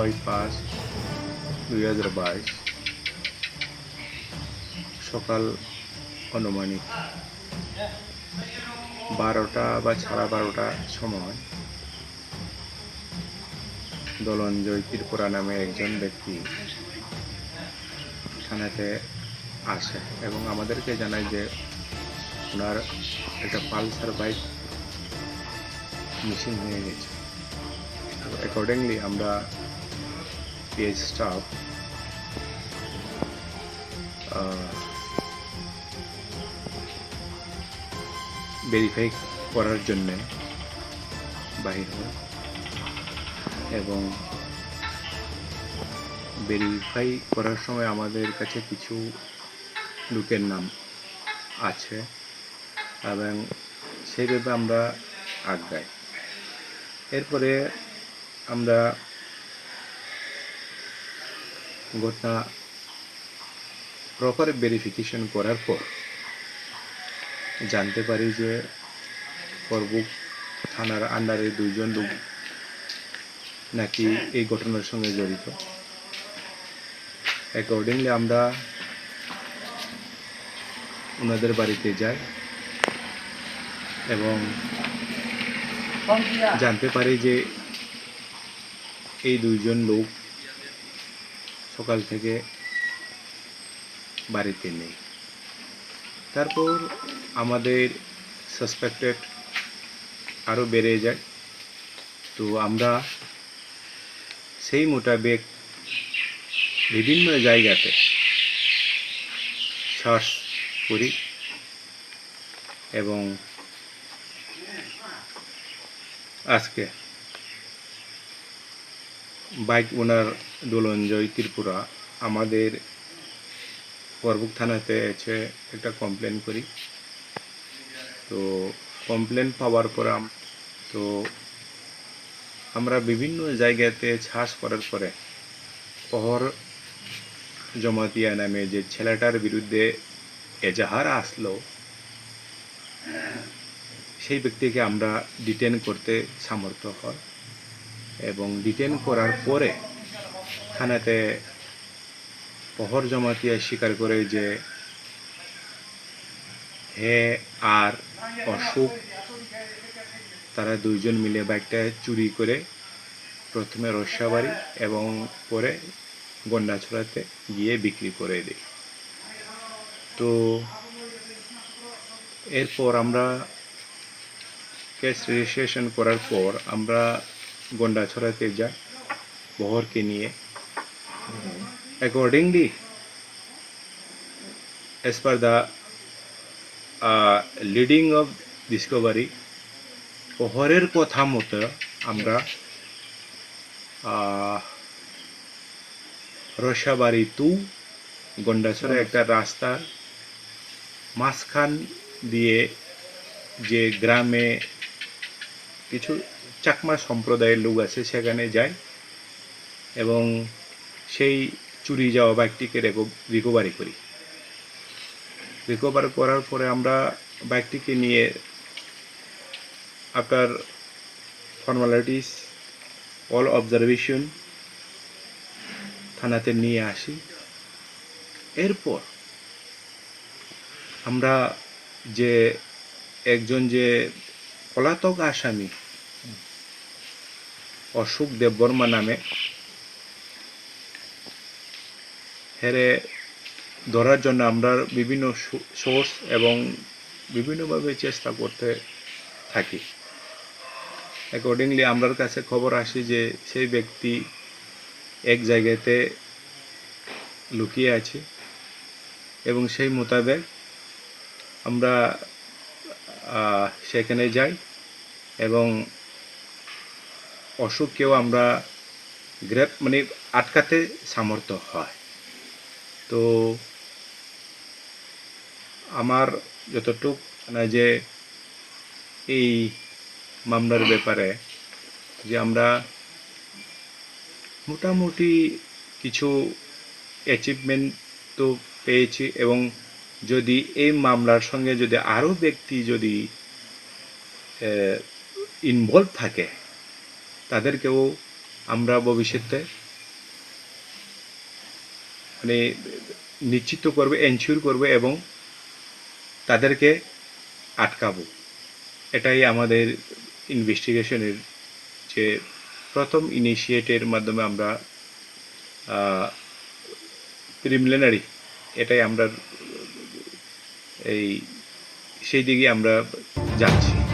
6/5/2022 সকাল অনুমানিক 12টা বা 12:30 সময় দলঞ্জয় ত্রিপুরা নামে একজন ব্যক্তি থানাতে আসে এবং আমাদেরকে জানায় যে ওনার একটা পালসার বাইক মিসিং হয়ে গেছে। তো অ্যাকর্ডিংলি আমরা পিএইচ স্টাফ ভেরিফাই করার জন্য বাহির হয় এবং ভেরিফাই করার সময় আমাদের কাছে কিছু লোকের নাম আছে এবং সেইভাবে আমরা আগাই। এরপরে আমরা ঘটনা প্রপার ভেরিফিকেশন করার পর জানতে পারি যে খড়বুক থানার আন্ডারে 2 জন লোক নাকি এই ঘটনার সঙ্গে জড়িত। অ্যাকর্ডিংলি আমরা ওনাদের বাড়িতে যাই এবং জানতে পারি যে এই 2 জন লোক সকাল থেকে বাড়িতে নেই। তারপর আমাদের সাসপেক্টেড আরও বেড়ে যায়। তো আমরা সেই মোতাবেক বিভিন্ন জায়গাতে সার্চ করি এবং আজকে বাইক ওনার দোলঞ্জয় ত্রিপুরা আমাদের খড়বুক থানাতে এসে একটা কমপ্লেন করি। তো কমপ্লেন পাওয়ার পর তো আমরা বিভিন্ন জায়গাতে সার্চ করার পরে পহর জমাতিয়া নামে যে ছেলেটার বিরুদ্ধে এজাহার আসলো সেই ব্যক্তিকে আমরা ডিটেন করতে সামর্থ্য হয় এবং ডিটেন করার পরে থানাতে পহর জমাতিয়া স্বীকার করে যে হে আর অশোক তারা 2 জন মিলে বাইকটা চুরি করে প্রথমে রসাবাড়ি এবং পরে গন্ডাছড়াতে গিয়ে বিক্রি করে দেয়। তো এরপর আমরা কেস রেজিস্ট্রেশন করার পর আমরা গন্ডাছড়াতে যাই বহরকে নিয়ে। Accordingly as per the leading of discovery পহরের কথা মতো আমরা রসাবাড়ি টু গন্ডাছড়া একটা রাস্তা মাঝখান দিয়ে যে গ্রামে কিছু চাকমা সম্প্রদায়ের লোক আছে সেখানে যাই এবং সেই চুরি যাওয়া বাইকটিকে রিকভারি করি। রিকভার করার পরে আমরা বাইকটিকে নিয়ে আফটার ফর্মালিটিস অল অবজারভেশন থানাতে নিয়ে আসি। এরপর আমরা যে একজন যে পলাতক আসামি অশোক দেববর্মা নামে হেরে ধরার জন্য আমরা বিভিন্ন সোর্স এবং বিভিন্নভাবে চেষ্টা করতে থাকি। অ্যাকর্ডিংলি আমার কাছে খবর আসে যে সেই ব্যক্তি এক জায়গাতে লুকিয়ে আছে এবং সেই মোতাবেক আমরা সেখানে যাই এবং অশোককেও আমরা আটকাতে সামর্থ্য হয়। তো আমার যতটুক যে এই মামলার ব্যাপারে যে আমরা মোটামুটি কিছু অ্যাচিভমেন্ট তো পেয়েছি এবং যদি এই মামলার সঙ্গে যদি আরও ব্যক্তি যদি ইনভলভ থাকে তাদেরকেও আমরা ভবিষ্যতে মানে নিশ্চিত করবে, এনশিওর করবে এবং তাদেরকে আটকাবো। এটাই আমাদের ইনভেস্টিগেশনের যে প্রথম ইনিশিয়েটের মাধ্যমে আমরা প্রিলিমিনারি এটাই আমরা এই সেই দিকে আমরা যাচ্ছি।